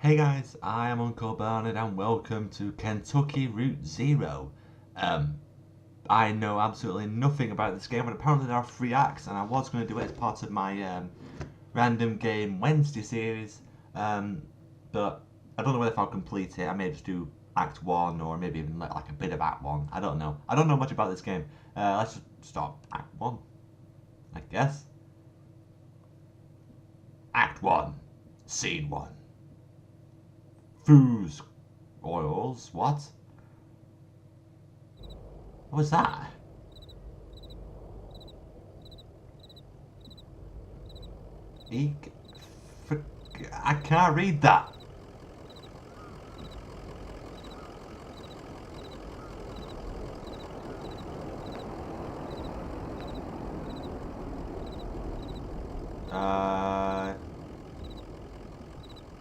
Hey guys, I am Uncle Bernard and welcome to Kentucky Route Zero. I know absolutely nothing about this game, but apparently there are 3 acts, and I was going to do it as part of my Random Game Wednesday series, but I don't know whether if I'll complete it. I may just do Act 1 or maybe even like a bit of Act 1. I don't know. I don't know much about this game. Let's just start Act 1, I guess. Act 1, Scene 1. Fooze oils, what? What was that? Eek. I can't read that.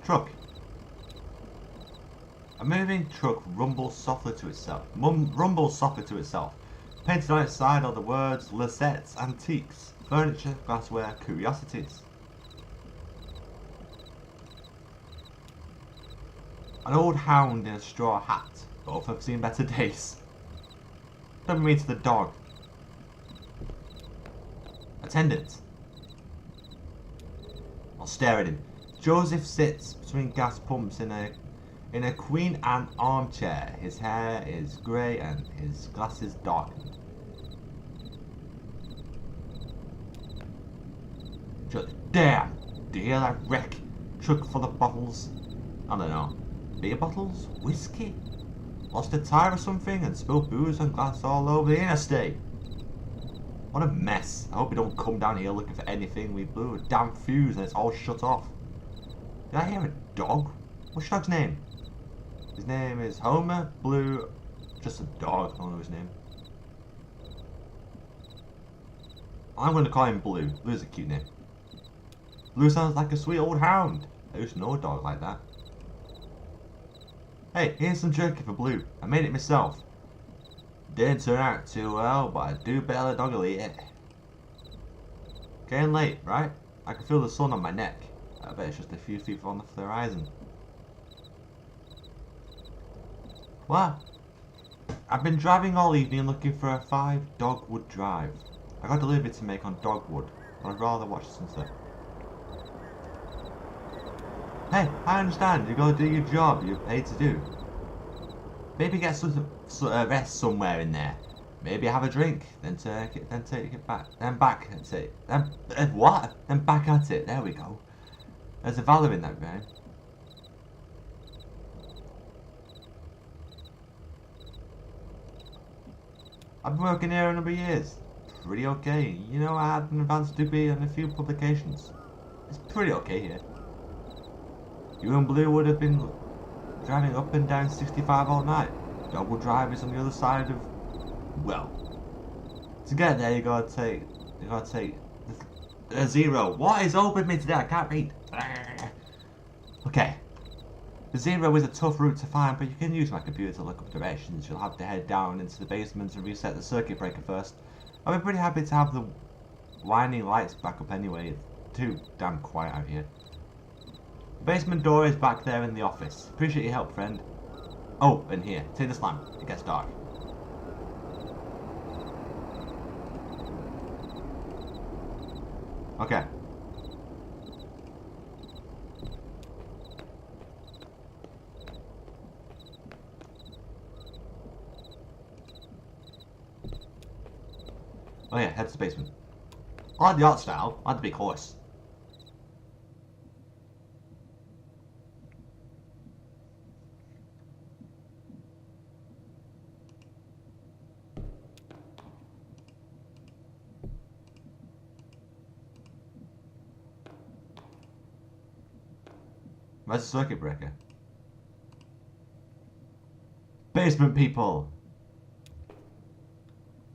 Truck. A moving truck rumbles softly to itself. Rumbles softly to itself. Painted on its side are the words Lisette's Antiques. Furniture, glassware, curiosities. An old hound in a straw hat. Both have seen better days. Don't mean to the dog. Attendant. I'll stare at him. Joseph sits between gas pumps in a Queen Anne armchair. His hair is grey and his glasses darkened. Damn! Do you hear that wreck? Truck full of bottles. I don't know. Beer bottles? Whiskey? Lost a tire or something and spilled booze and glass all over the interstate. What a mess. I hope we don't come down here looking for anything. We blew a damn fuse and it's all shut off. Did I hear a dog? What's your dog's name? His name is Homer Blue. Just a dog. I don't know his name. I'm going to call him Blue. Blue's a cute name. Blue sounds like a sweet old hound. I used to know a dog like that. Hey, here's some jerky for Blue. I made it myself. Didn't turn out too well, but I do bet the dog will eat it. Getting late, right? I can feel the sun on my neck. I bet it's just a few feet on the horizon. What? I've been driving all evening looking for a 5 dogwood drive. I got delivery to make on dogwood, but I'd rather watch the sunset. Hey, I understand. You gotta do your job you're paid to do. Maybe get some rest somewhere in there. Maybe have a drink, then take it back, then back at it. Then what? Then back at it. There we go. There's a valor in that game. I've been working here a number of years. Pretty okay. You know, I had an advanced degree and a few publications. It's pretty okay here. You and Blue would have been driving up and down 65 all night. Dogwood Drive is on the other side of... Well, to get there you gotta take the zero. What is up with me today? I can't read. Okay. The zero is a tough route to find, but you can use my computer to look up directions. You'll have to head down into the basement and reset the circuit breaker first. I'll be pretty happy to have the winding lights back up anyway. It's too damn quiet out here. The basement door is back there in the office. Appreciate your help, friend. Oh, and here. Take this lamp. It gets dark. Okay. Oh yeah, head to the basement. I like the art style. I like the big horse. Where's the circuit breaker? Basement people!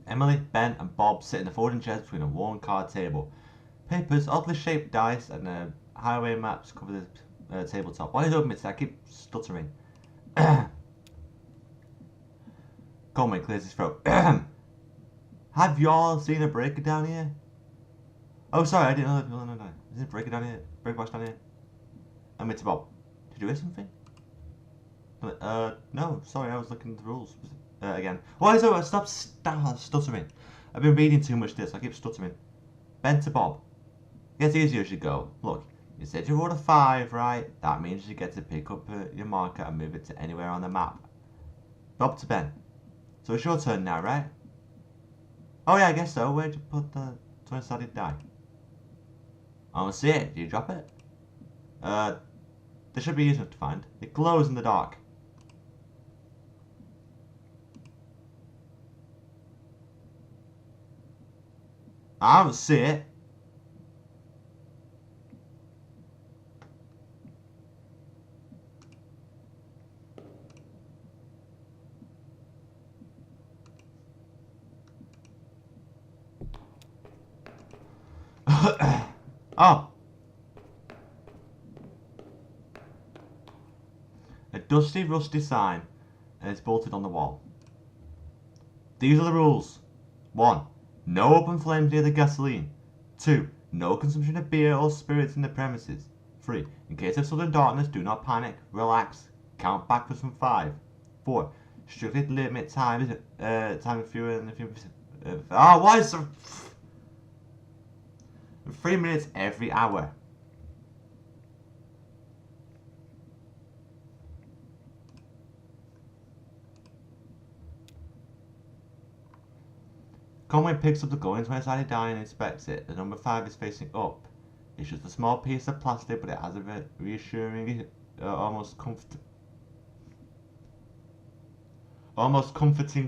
Emily, Ben, and Bob sit in the folding chairs between a worn card table. Papers, oddly shaped dice, and highway maps cover the tabletop. Why is it open today? I keep stuttering. Coleman clears his throat. Have y'all seen a breaker down here? Oh, sorry, I didn't know that. No. Is it a breaker down here? Breaker box down here? Admit to Bob. Did you hear something? No, sorry, I was looking at the rules. Again. Why is it? Stop stuttering. I've been reading too much this, I keep stuttering. Ben to Bob. Gets easier as you go. Look, you said you rolled a 5, right? That means you get to pick up your marker and move it to anywhere on the map. Bob to Ben. So it's your turn now, right? Oh yeah, I guess so. Where'd you put the 20-sided die? I don't see it. Did you drop it? This should be easy enough to find. It glows in the dark. I don't see it. Oh. A dusty, rusty sign, and it's bolted on the wall. These are the rules. 1. No open flames near the gasoline. 2. No consumption of beer or spirits in the premises. 3. In case of sudden darkness, do not panic. Relax. Count backwards from 5. 4. Strictly limit time of fewer than a few. What is the... 3 minutes every hour. Conway picks up the glowing 20-sided die and inspects it. The number 5 is facing up. It's just a small piece of plastic, but it has a reassuring, almost comforting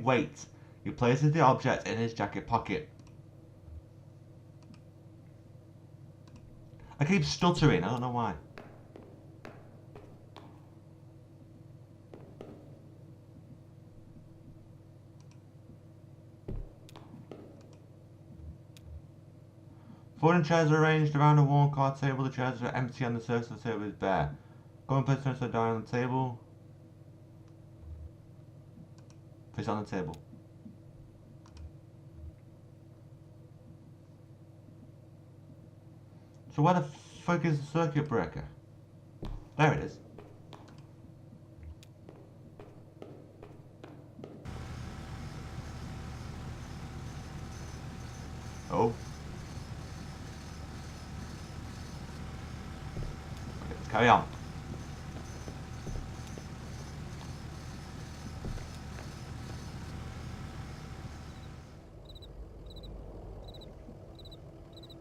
weight. He places the object in his jacket pocket. I keep stuttering, I don't know why. Four chairs are arranged around a worn card table. The chairs are empty and the surface of the table is bare. Go and place the die on the table. Place it on the table. So where the fuck is the circuit breaker? There it is. Oh. Okay, let's carry on.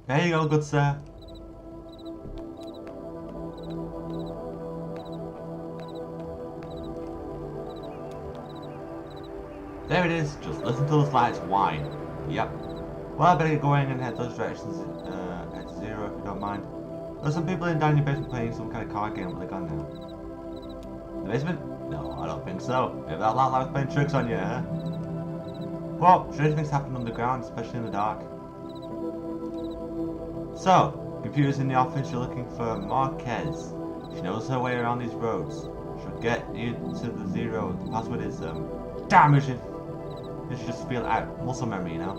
There you go, good sir. There it is, just listen to those lights whine. Yep. Well, I better get going and head those directions, head to 0 if you don't mind. There's some people in down your basement playing some kind of card game, but they're gone now. The basement? No, I don't think so. Maybe that loud was playing tricks on you, huh? Well, strange things happen underground, especially in the dark. So, computers in the office, you're looking for Marquez. She knows her way around these roads. She'll get you to the 0. The password is, damn it! You should just feel out muscle memory, you know?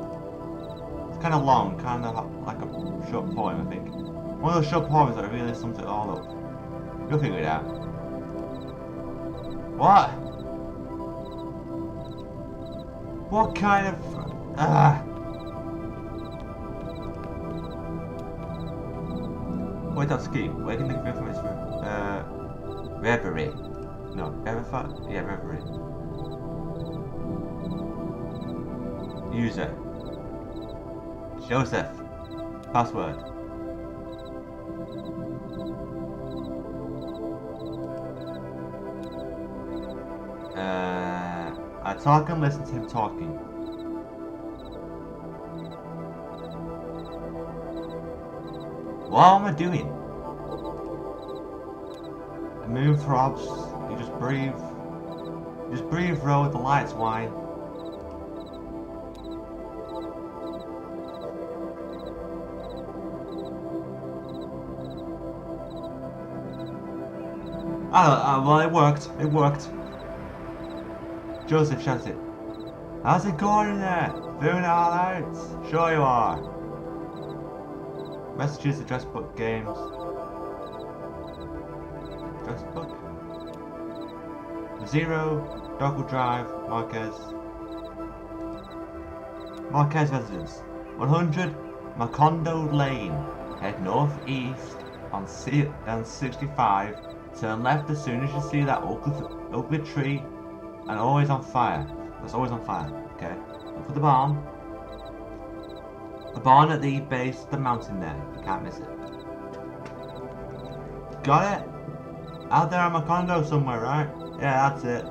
It's kind of long, kind of like a short poem, I think. One of those short poems that really sums it all up. You'll figure it out. What? What kind of... Wait, that's key. Where can the information from? Reverie. No, Reverie? Yeah, Reverie. User. Joseph. Password. I talk and listen to him talking. What am I doing? The moon throbs. You just breathe. Just breathe, road. The lights whine. Well, it worked. It worked. Joseph shouts it. How's it going in there? Feeling it all out? Sure you are. Messages, address book, games. Address book? 0, Dockle Drive, Marquez. Marquez residence. 100, Macondo Lane. Head northeast on 65. Turn left as soon as you see that ugly tree, and always on fire. That's always on fire. Okay. Look for the barn. The barn at the base of the mountain there. You can't miss it. Got it? Out there on Macondo somewhere, right? Yeah, that's it.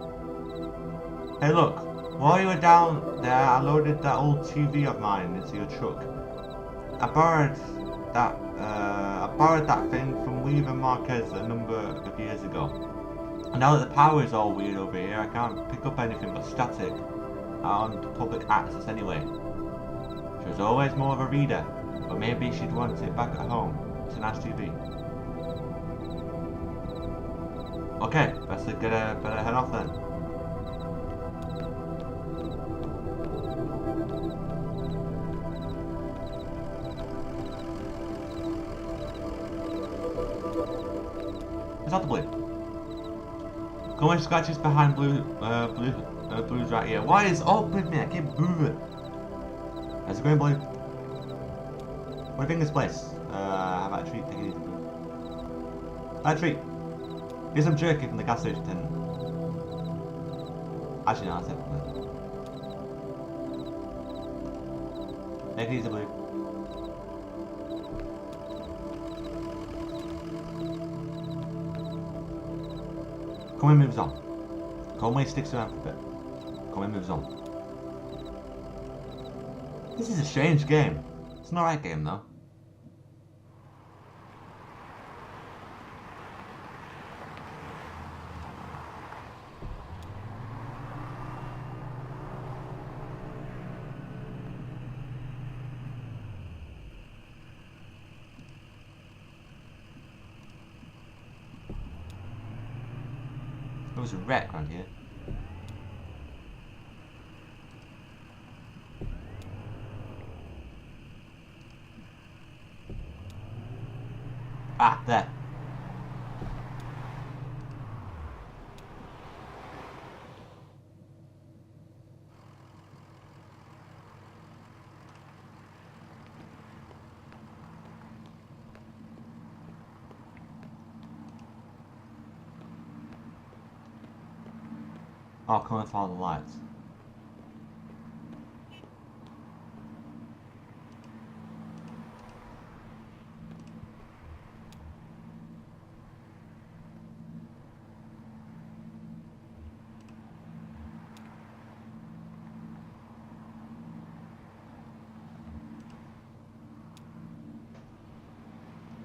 Hey, look. While you were down there, I loaded that old TV of mine into your truck. I borrowed that thing from Weaver Marquez a number of years ago. And now that the power is all weird over here, I can't pick up anything but static on public access anyway. She was always more of a reader, but maybe she'd want it back at home. It's a nice TV. Okay, better head off then. It's not the blue. Come on, scratches behind blue's right here. What is up with me? I keep moving. How's it going, blue? What do you think of this place? How about a treat? Take it easy, blue. A treat. Here's some jerky from the gas station. Actually, no, that's it. Take it easy, blue. Conway moves on. Conway sticks around for a bit. Conway moves on. This is a strange game. It's an alright game though. There was a wreck around here. Ah, there. Oh, come and follow the lights.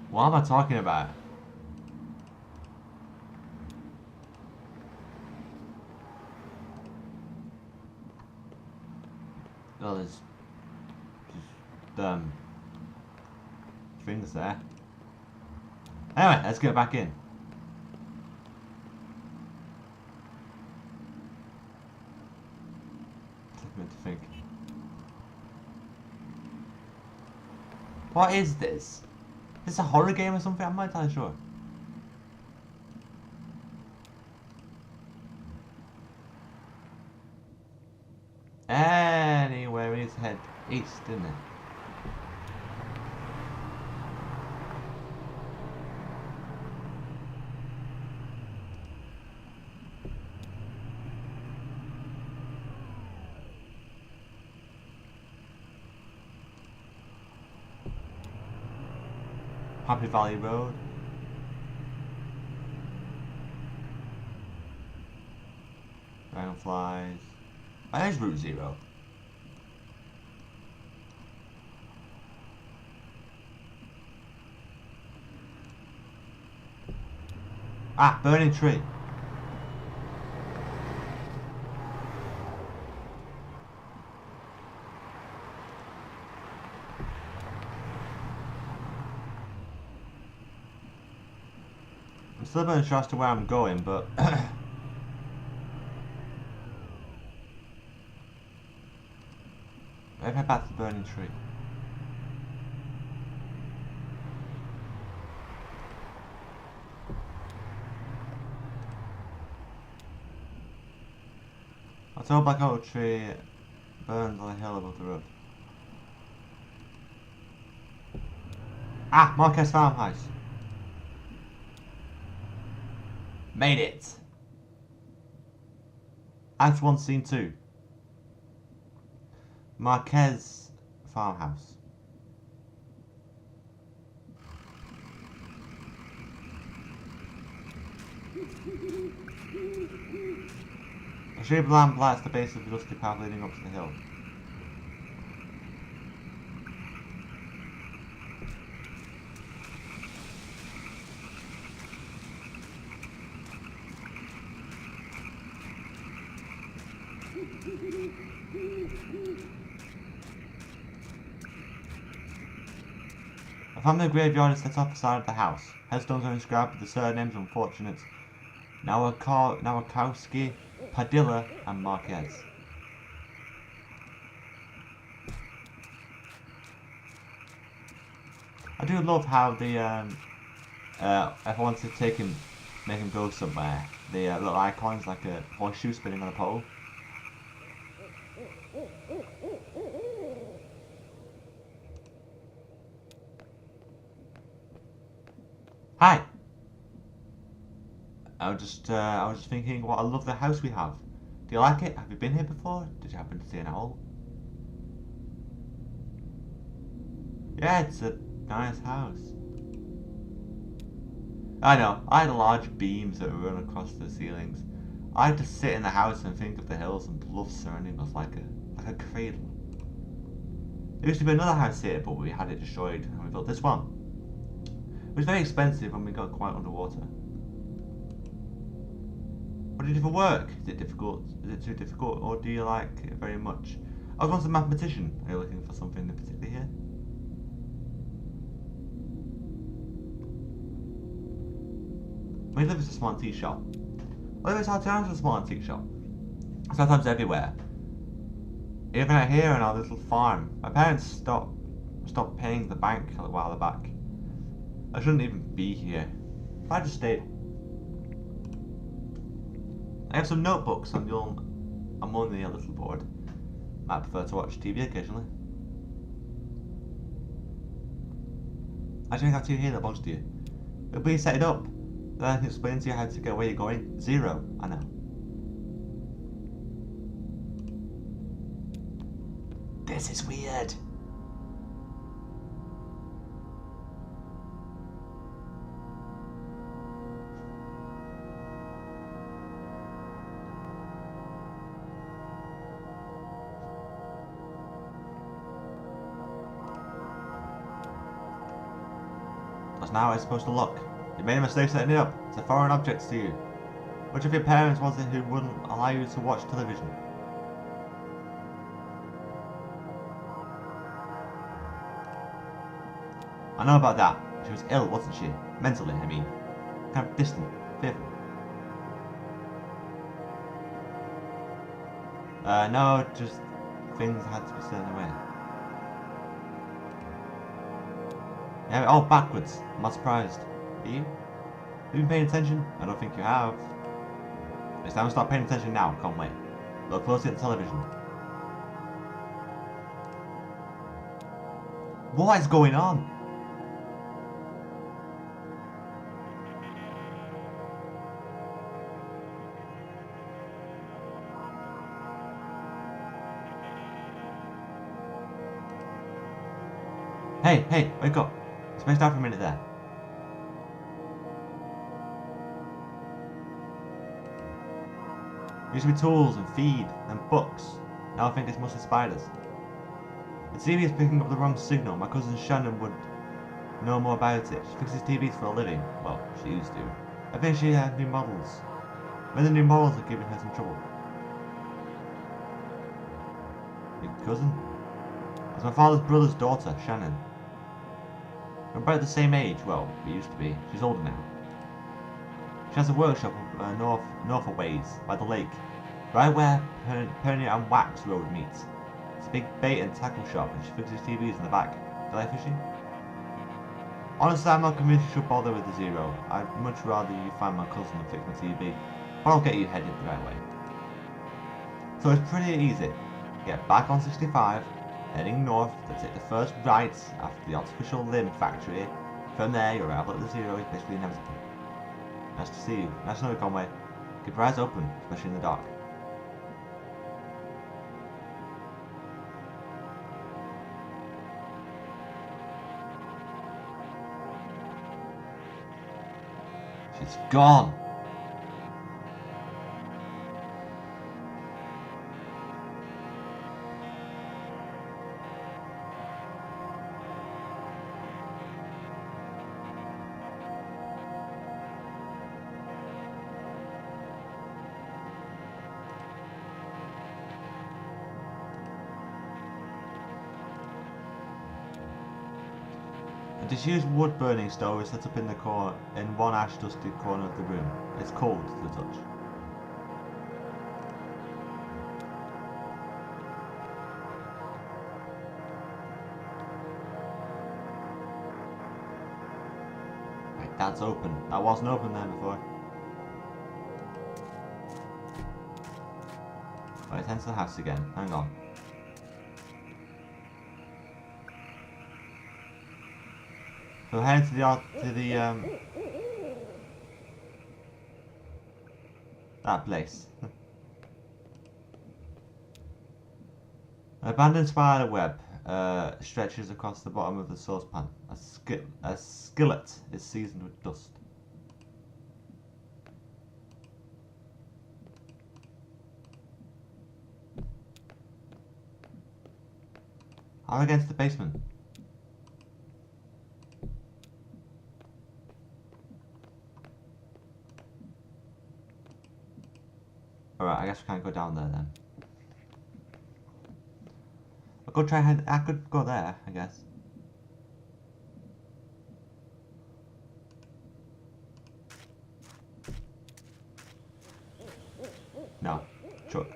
What am I talking about? Oh, there's just things there. Anyway, let's get back in. Take a minute to think. What is this? Is this a horror game or something? I'm not entirely sure. Anyway, we need to head east, didn't it? Happy Valley Road. Dragonflies. Oh, there's Route 0. Ah, burning tree. I'm still a bit unsure as to where I'm going, but maybe head back to the burning tree. A tall black oak tree burns on a hill above the road. Ah, Marquez Farmhouse. Made it. Act 1, Scene 2. Marquez Farmhouse. A street lamp lights the base of the dusty path leading up to the hill. A family graveyard is set off the side of the house. Headstones are inscribed with the surnames of unfortunates Nowakowski, Padilla, and Marquez. I do love how the if I wanted to make him go somewhere, the little icons like a horseshoe spinning on a pole. Hi. I was just thinking what a lovely house we have. Do you like it? Have you been here before? Did you happen to see an owl? Yeah, it's a nice house. I know, I had large beams that run across the ceilings. I had to sit in the house and think of the hills and bluffs surrounding us like a cradle. There used to be another house here, but we had it destroyed and we built this one. It was very expensive and we got quite underwater. What do you do for work? Is it difficult? Is it too difficult, or do you like it very much? I was once a mathematician. Are you looking for something in particular here? We live in a small antique shop. Well, it's our town's a small antique shop. Sometimes everywhere. Even out here on our little farm. My parents stopped paying the bank a while back. I shouldn't even be here. If I just stayed. I have some notebooks on the little board. I prefer to watch TV occasionally. I don't have to hear that belongs to you. But please set it up. Then I can explain to you how to get where you're going. 0, I know. This is weird. That's not how it's supposed to look. You made a mistake setting it up. It's a foreign object to you. Which of your parents was it who wouldn't allow you to watch television? I know about that. She was ill, wasn't she? Mentally, I mean. Kind of distant, fearful. No, just things had to be certain away. Yeah, all backwards. I'm not surprised. Are you? Have you been paying attention? I don't think you have. It's time to start paying attention now, can't wait. Look closely at the television. What is going on? Hey, wake up. You spaced out for a minute there. Used to be tools and feed and books. Now I think it's mostly spiders. The TV is picking up the wrong signal. My cousin Shannon would know more about it. She fixes TVs for a living. Well, she used to. I think she had new models. But the new models are giving her some trouble. Your cousin? It's my father's brother's daughter, Shannon. We're about the same age. Well, we used to be. She's older now. She has a workshop north of ways, by the lake, right where Pernia and Wax Road meets. It's a big bait and tackle shop, and she fixes TVs in the back. Fly fishing? Honestly, I'm not convinced you should bother with the 0. I'd much rather you find my cousin and fix my TV, but I'll get you headed the right way. So it's pretty easy. Get back on 65, heading north to take the first right after the artificial limb factory. From there, your arrival at the zero is basically inevitable. Nice to see you. Nice to know you, Conway. Keep your eyes open, especially in the dark. She's gone. A disused wood burning stove is set up in the corner, in one ash dusty corner of the room. It's cold to the touch. Right, that's open. That wasn't open there before. Right, enter the house again. Hang on. So head to that place. An abandoned spider web stretches across the bottom of the saucepan. A skillet is seasoned with dust. How do I get into the basement? Alright, I guess we can't go down there then. I could go there, I guess. No. Truck.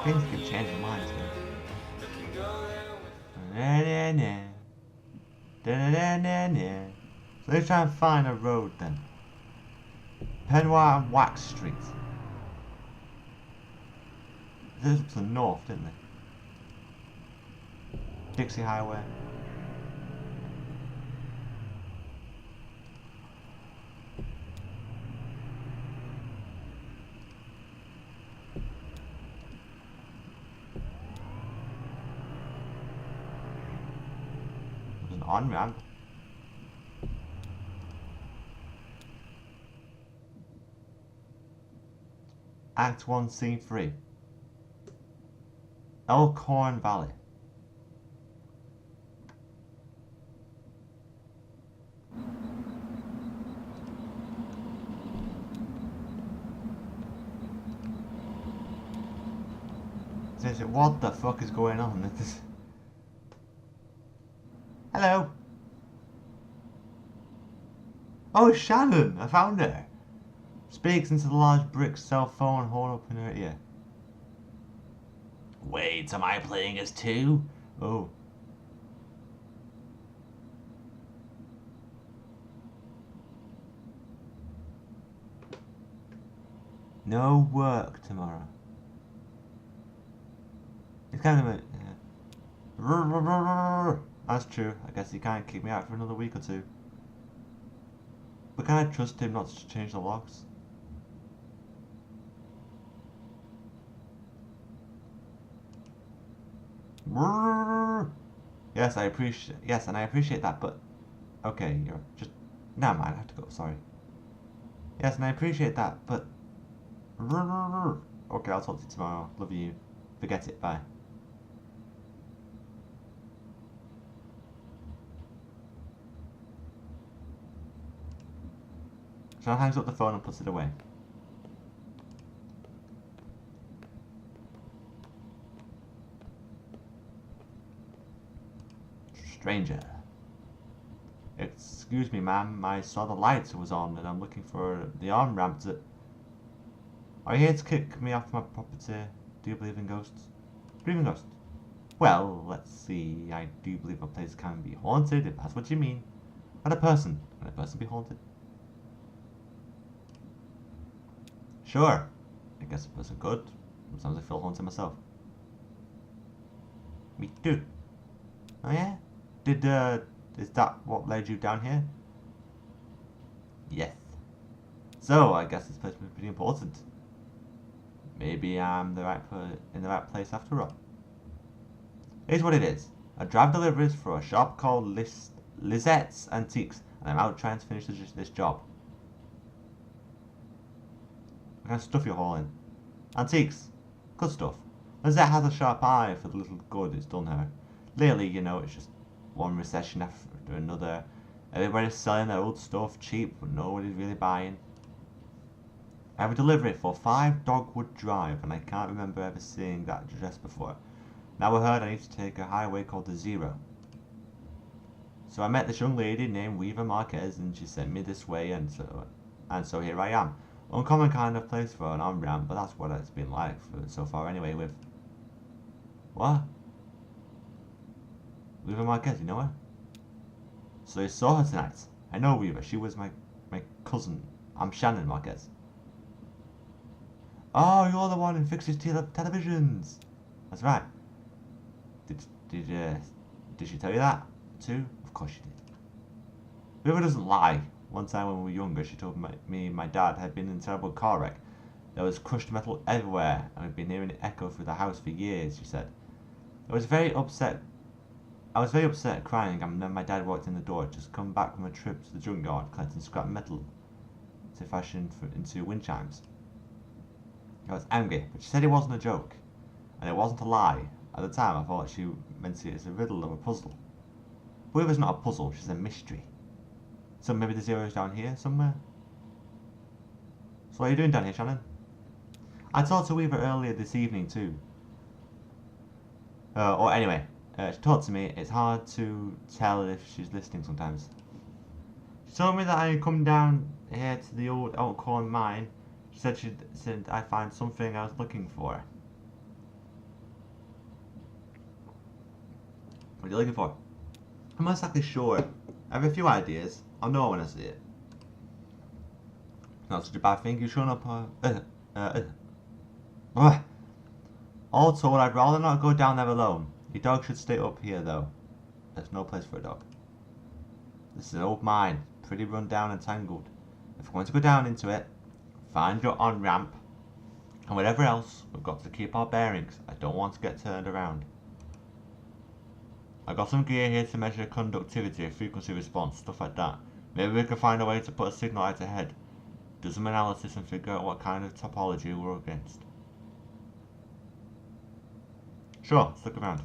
Things keep changing minds here. So let's try and find a road then. Penwire and Wax Street. This is to the north, didn't they? Dixie Highway. There's an on-ramp. Act 1, Scene 3. Elkhorn Valley. What the fuck is going on? Hello. Oh, Shannon! I found her. Speaks into the large brick cell phone horn up in her ear. Wait, am I playing as two? Oh. No work tomorrow. It's kind of a... Yeah. That's true. I guess he can't kick me out for another week or two. But can I trust him not to change the locks? Yes, I appreciate that, but okay, you're just never mind, I have to go, sorry. Yes, and I appreciate that, but okay, I'll talk to you tomorrow. Love you. Forget it, bye. John hangs up the phone and puts it away. Stranger. Excuse me, ma'am. I saw the lights was on and I'm looking for the on-ramp to... Are you here to kick me off my property? Do you believe in ghosts? Believe in ghosts? Well, let's see. I do believe a place can be haunted, if that's what you mean. And a person. Can a person be haunted? Sure. I guess a person could. Sometimes I feel haunted myself. Me too. Oh yeah? Is that what led you down here? Yes. So, I guess this place was pretty important. Maybe I'm in the right place after all. Here's what it is. I drive deliveries for a shop called Lizette's Antiques, and I'm out trying to finish this job. What kind of stuff you're hauling? Antiques. Good stuff. Lizette has a sharp eye for the little good it's done her. Lately, you know, it's just one recession after another. Everybody's selling their old stuff cheap, but nobody's really buying. I have a delivery for 5 Dogwood Drive, and I can't remember ever seeing that address before. Now I heard I need to take a highway called the Zero. So I met this young lady named Weaver Marquez, and she sent me this way, and so here I am. Uncommon kind of place for an on-ramp, but that's what it's been like so far anyway. With what? Weaver Marquez, you know her? So you saw her tonight. I know Weaver. She was my cousin. I'm Shannon Marquez. Oh, you're the one who fixes televisions. That's right. Did she tell you that too? Of course she did. Weaver doesn't lie. One time when we were younger, she told me my dad had been in a terrible car wreck. There was crushed metal everywhere, and we'd been hearing it echo through the house for years, she said. I was very upset, crying, and then my dad walked in the door, just come back from a trip to the junkyard, collecting scrap metal to fashion into wind chimes. I was angry, but she said it wasn't a joke, and it wasn't a lie. At the time, I thought she meant it as a riddle or a puzzle. But it was not a puzzle, she's a mystery. So maybe the Zero's down here somewhere? So what are you doing down here, Shannon? I talked to Weaver earlier this evening too. Or anyway, she talked to me. It's hard to tell if she's listening sometimes. She told me that I come down here to the old Elkhorn mine. She said I find something I was looking for. What are you looking for? I'm not exactly sure. I have a few ideas. I'll know when I see it. Not such a bad thing. You showing up. All told, I'd rather not go down there alone. Your dog should stay up here, though. There's no place for a dog. This is an old mine, pretty run down and tangled. If we're going to go down into it, find your on-ramp, and whatever else, we've got to keep our bearings. I don't want to get turned around. I got some gear here to measure conductivity, frequency response, stuff like that. Maybe we can find a way to put a signal out ahead. Do some analysis and figure out what kind of topology we're against. Sure, let's look around.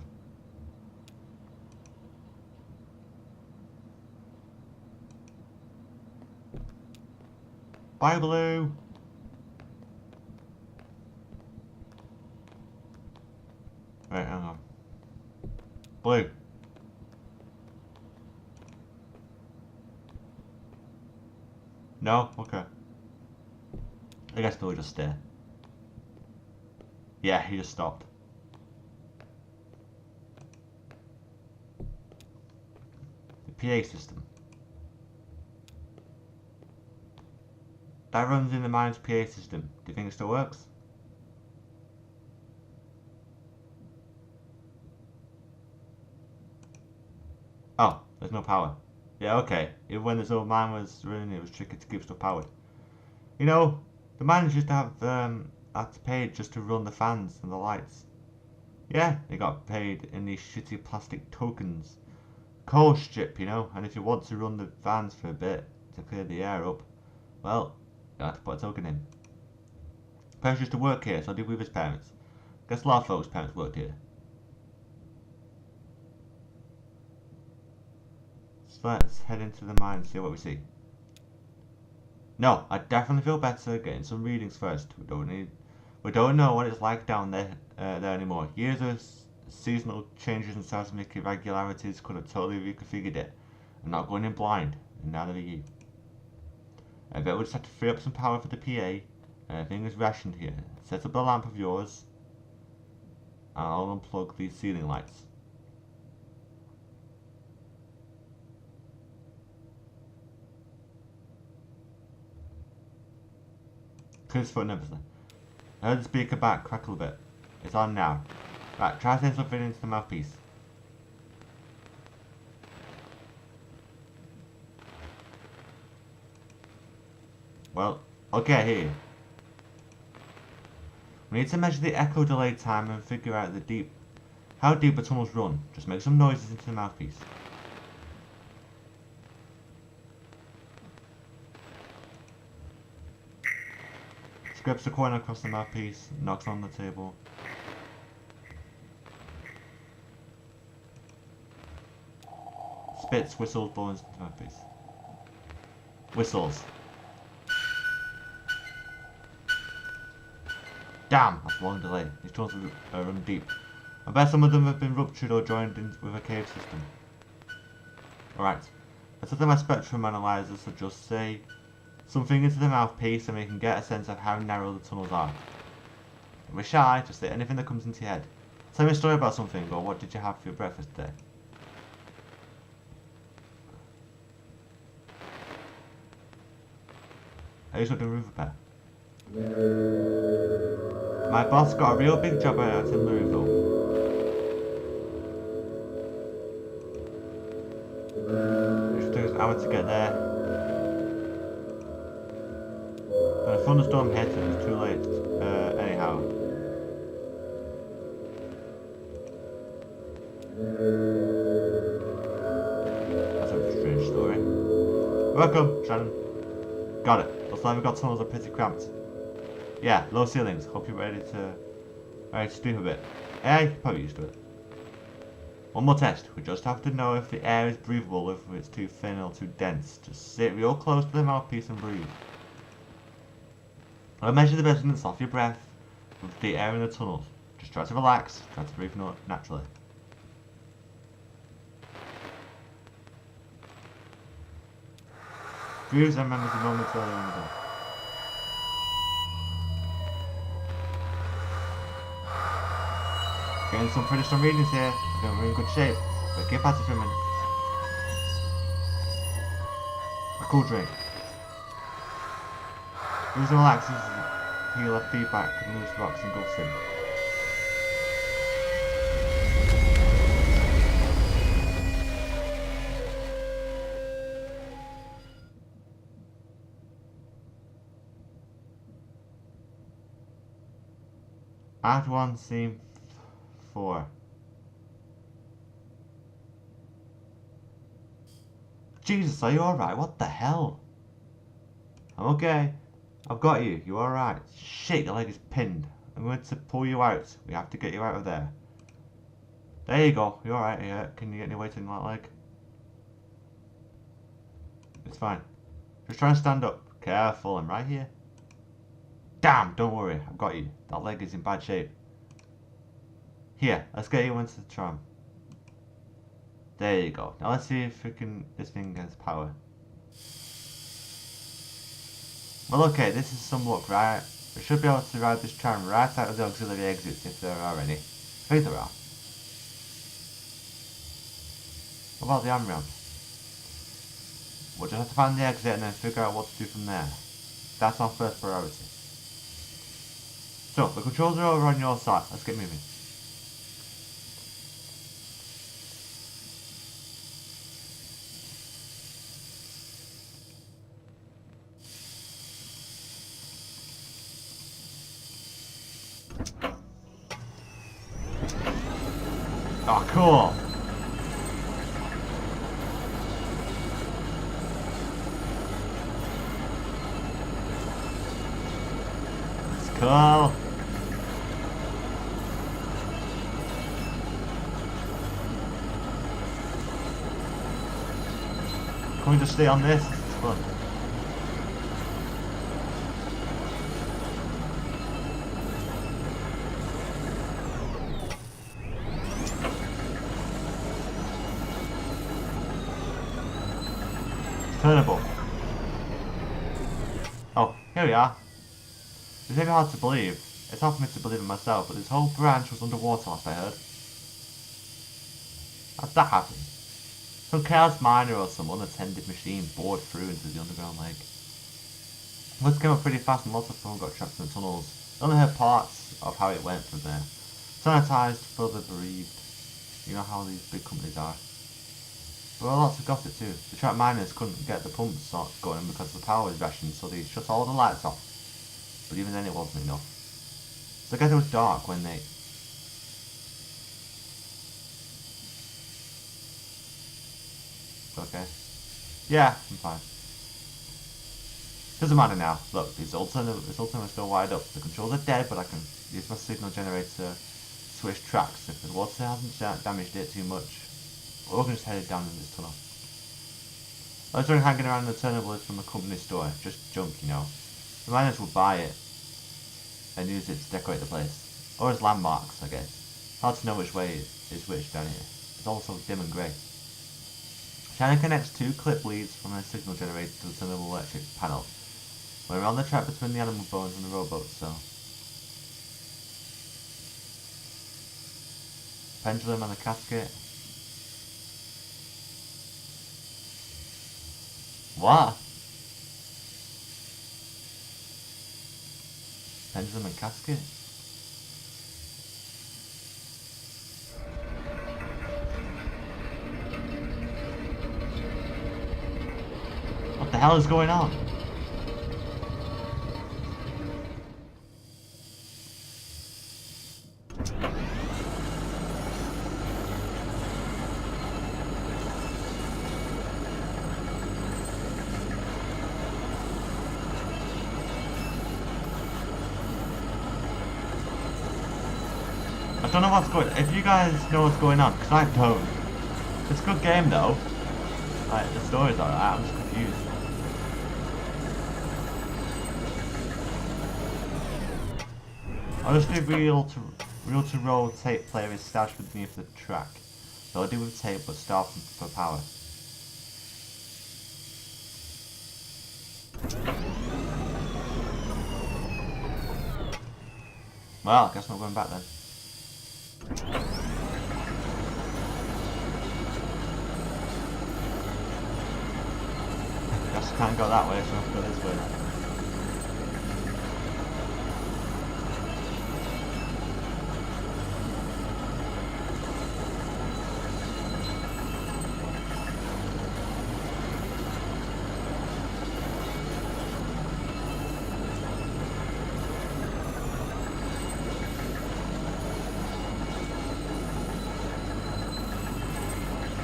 Bye, Blue! Wait, hang on. Blue. No? Okay. I guess Blue will just stay. Yeah, he just stopped. The PA system. That runs in the mine's PA system. Do you think it still works? Oh, there's no power. Yeah, okay. Even when this old mine was running, it was tricky to keep stuff powered. You know, the miners used to have to pay just to run the fans and the lights. Yeah, they got paid in these shitty plastic tokens. Coal strip, you know, and if you want to run the fans for a bit to clear the air up, well, you have to put a token in. Parents used to work here, so I did with his parents. Guess a lot of folks' parents worked here. So let's head into the mine and see what we see. No, I definitely feel better getting some readings first. We don't know what it's like down there anymore. Years of seasonal changes and seismic irregularities could have totally reconfigured it. I'm not going in blind, and neither are you. I bet we'll just have to free up some power for the PA. Everything is rationed here. Set up the lamp of yours, and I'll unplug these ceiling lights. Clear his foot and everything. I heard the speaker back crackle a bit. It's on now. Right, try saying something into the mouthpiece. Well, okay, I hear you. We need to measure the echo delay time and figure out how deep the tunnels run. Just make some noises into the mouthpiece. Scrapes the coin across the mouthpiece, knocks on the table. Spits, whistles, blows into the mouthpiece. Whistles. Damn, that's a long delay. These tunnels run deep. I bet some of them have been ruptured or joined in with a cave system. Alright. Let's look at my spectrum analyzer, so just say something into the mouthpiece and we can get a sense of how narrow the tunnels are. If we're shy, just say anything that comes into your head. Tell me a story about something, or what did you have for your breakfast today? Are you still doing roof repair? My boss got a real big job out in Louisville. It should take us an hour to get there. When a thunderstorm hit, it was too late. Anyhow. That's a strange story. Welcome, Shannon. Got it. Looks like we've got tunnels that are pretty cramped. Yeah, low ceilings. Hope you're ready to sleep a bit. You're probably used to it. One more test. We just have to know if the air is breathable, if it's too thin or too dense. Just sit real close to the mouthpiece and breathe. I'll measure the resonance off your breath with the air in the tunnels. Just try to relax. Try to breathe naturally. Breathe and remember the moments earlier on the day. Getting some pretty strong readings here. I think we're in good shape. But keep at it for a minute. A cool drink. Using relaxes heal our feedback and loose rocks and guts in. Act 1, Scene 4. Jesus, are you alright? What the hell? I'm okay. I've got you. You alright? Shit, your leg is pinned. I'm going to pull you out. We have to get you out of there. There you go. You alright? Yeah. Can you get any weight in that leg? It's fine. Just try and stand up. Careful, I'm right here. Damn, don't worry. I've got you. That leg is in bad shape. Here, let's get you into the tram. There you go. Now let's see if this thing has power. Well, okay, this is some luck, right? We should be able to ride this tram right out of the auxiliary exits if there are any. I think there are. What about the AmRamp? We'll just have to find the exit and then figure out what to do from there. That's our first priority. So, the controls are over on your side. Let's get moving. Oh, cool. That's cool. Can we just stay on this? This is fun. turnable. Oh, here we are. It's very hard to believe. It's hard for me to believe it myself, but this whole branch was underwater last I heard. How'd that happen? Some chaos miner or some unattended machine bored through into the underground lake. This came up pretty fast and lots of people got trapped in the tunnels. I only heard parts of how it went from there. Sanitized for the bereaved. You know how these big companies are. Well, lots of gossip too. The trapped miners couldn't get the pumps going because the power was rationed, so they shut all the lights off. But even then it wasn't enough. So I guess it was dark when they... Okay. Yeah, I'm fine. Doesn't matter now. Look, this Ultima is still wired up. The controls are dead, but I can use my signal generator to switch tracks if the water hasn't damaged it too much. We're just headed down in this tunnel. I was doing hanging around the turnables from a company store, just junk, you know. The miners would buy it and use it to decorate the place. Or as landmarks, I guess. Hard to know which way is which down here. It's also dim and grey. Shannon connects two clip leads from a signal generator to the turnable electric panel. We're on the track between the animal bones and the rowboat, so... Pendulum and the casket. What? Pendulum and casket? What the hell is going on? I don't know what's going on. If you guys know what's going on, because I don't. It's a good game though. Like, the story's alright, I'm just confused. I'll just do reel to roll tape player is stashed beneath the track. So I'll do with tape but start for power. Well, I guess I'm not going back then. Guess I can't go that way, so I have to go this way.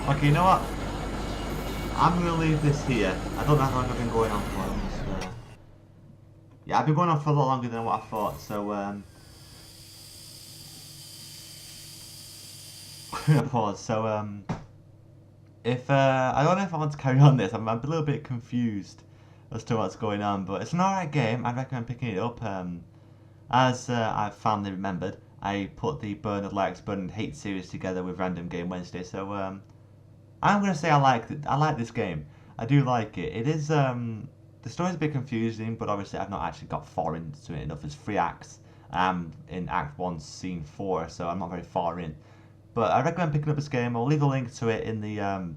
Okay, you know what? I'm gonna leave this here. I don't know how long I've been going on for. Yeah, I've been going on for a lot longer than what I thought. So pause. So if I don't know if I want to carry on this. I'm a little bit confused as to what's going on, but it's an alright game. I'd recommend picking it up. As I've finally remembered, I put the Bernard Likes Bernard Hates series together with Random Game Wednesday. So I'm gonna say I like this game. I do like it. It is the story's a bit confusing, but obviously I've not actually got far into it enough. There's 3 acts. I'm in Act 1, Scene 4, so I'm not very far in. But I recommend picking up this game. I'll leave a link to it in the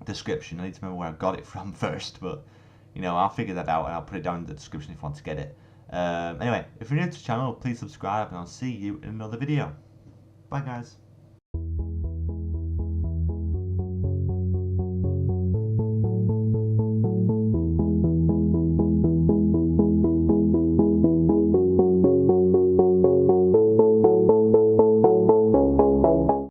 description. I need to remember where I got it from first, but you know, I'll figure that out and I'll put it down in the description if you want to get it. Anyway, if you're new to the channel, please subscribe and I'll see you in another video. Bye guys.